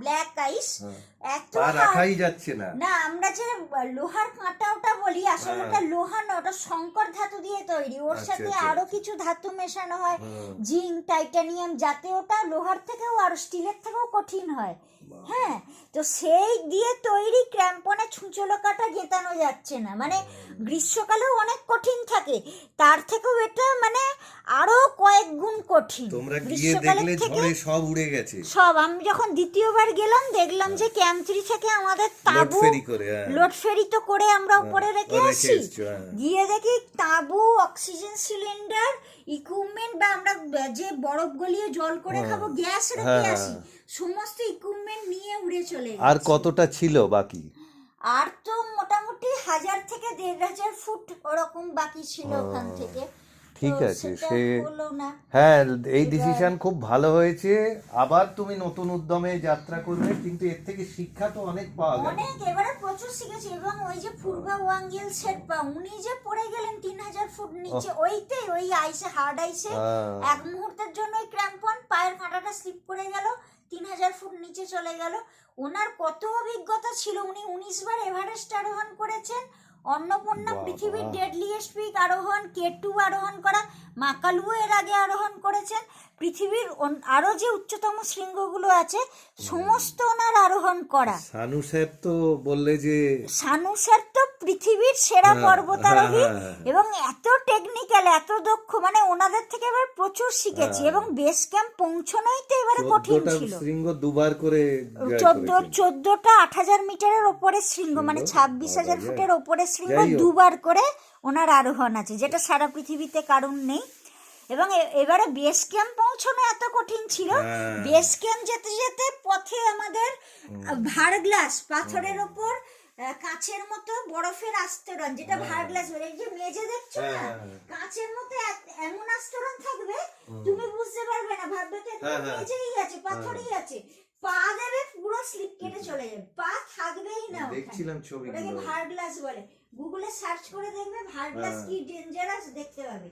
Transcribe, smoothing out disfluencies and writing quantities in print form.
Black আইস, এত রাখাই যাচ্ছে না। না, আমরা যে লোহার কাঁটা ওটা বলি, আসলে ওটা লোহা না, ওটা শঙ্কর ধাতু দিয়ে তৈরি। ওর সাথে আরো কিছু ধাতু মেশানো হয়, জিঙ্ক, টাইটানিয়াম, যাতে ওটা লোহার থেকেও আর স্টিলের থেকেও কঠিন হয়। হ্যাঁ, তো সেই দিয়ে তৈরি ক্র্যাম্পনে ছুঁচলো কাটা গেঁথানো যাচ্ছে না, মানে গ্রীষ্মকালেও অনেক কঠিন থাকে, তার থেকেও এটা মানে আরো কয়েক গুণ কঠিন। তোমরা গিয়ে দেখলে ঝড়ে সব উড়ে গেছে সব। আমি যখন দ্বিতীয়বার গেলাম দেখলাম যে ক্যাম্প 3 থেকে আমাদের তাঁবু লোড ফেরি তো করে আমরা উপরে রেখে আসি, গিয়ে দেখি তাঁবু, অক্সিজেন সিলিন্ডার, ইকুইপমেন্ট, বা আমরা যে বরফ গলিয়ে জল করে খাবো, গ্যাস রেখে আসি, সমস্ত ইকুইপমেন্ট নিয়ে উড়ে চলে গেছে। আর কতটা ছিল বাকি? আর তো মোটামুটি 1000 থেকে 1500 ফুট ওরকম বাকি ছিল ওখান থেকে। ঠিক আছে, সে হ্যাঁ, এই ডিসিশন খুব ভালো হয়েছে। আবার তুমি নতুন উদ্যমে যাত্রা করবে, কিন্তু এর থেকে শিক্ষা তো অনেক পাওয়া গেল। অনেক, এবারে প্রচুর শিখেছি। এবং ওই যে পূর্বা ওয়াঙ্গেল শেরপা, উনি যে পড়ে গেলেন 3000 ফুট নিচে, ওই আইসে, হার্ড আইসে, এক মুহূর্তের জন্য ওই ক্র্যাম্পন পায়ের কাঁটাটা স্লিপ করে গেল, 3000 ফুট নিচে চলে গেল। ওনার কত অভিজ্ঞতা ছিল, উনি 19 বার এভারেস্ট আরোহণ করেছেন, অন্নপূর্ণা পৃথিবীর ডেডলিয়েস্ট পিক আরোহণ, K2 আরোহণ করা, মাকালুও এর আগে আরোহণ করেছেন। পৃথিবীর আরো যে উচ্চতম শৃঙ্গগুলো আছে সমস্ত ওনার আরোহণ করা। সানু স্যার তো বললে যে সানু স্যার তো পৃথিবীর সেরা পর্বতারোহী, এবং এত টেকনিক্যাল, এত দক্ষ, মানে ওনাদের থেকে এবার প্রচুর শিখেছি। এবং বেস ক্যাম্প পৌঁছানোই তো এবারে কঠিন ছিল। শৃঙ্গ দুবার করে 14টা 8000 মিটারের ওপরের শৃঙ্গ, মানে 26,000 ফুটের ওপরের শৃঙ্গ দুবার করে ওনার আরোহণ আছে, যেটা সারা পৃথিবীতে কারণ নেই। এবং এবারে বেস ক্যাম্প পৌঁছানো এত কঠিন ছিল, বেস ক্যাম্প যেতে যেতে পথে আমাদের ভার গ্লাস, পাথরের ওপর কাঁচের মতো বরফের আস্তরণ, যেটা ভার গ্লাস বলে, এই যে মেজে দেখছো না, কাঁচের মতো এমন আস্তরণ থাকবে, তুমি বুঝতে পারবে না, ভাববে তো মেজেই আছে, পাথরই আছে, পা দেবে পুরো স্লিপ কেটে চলে যাবে, পা থাকবেই না। দেখছিলাম ছবি, ওটাকে ভার গ্লাস বলে, গুগলে সার্চ করে দেখবে ভার গ্লাস কি ডেঞ্জারাস, দেখতে পাবে।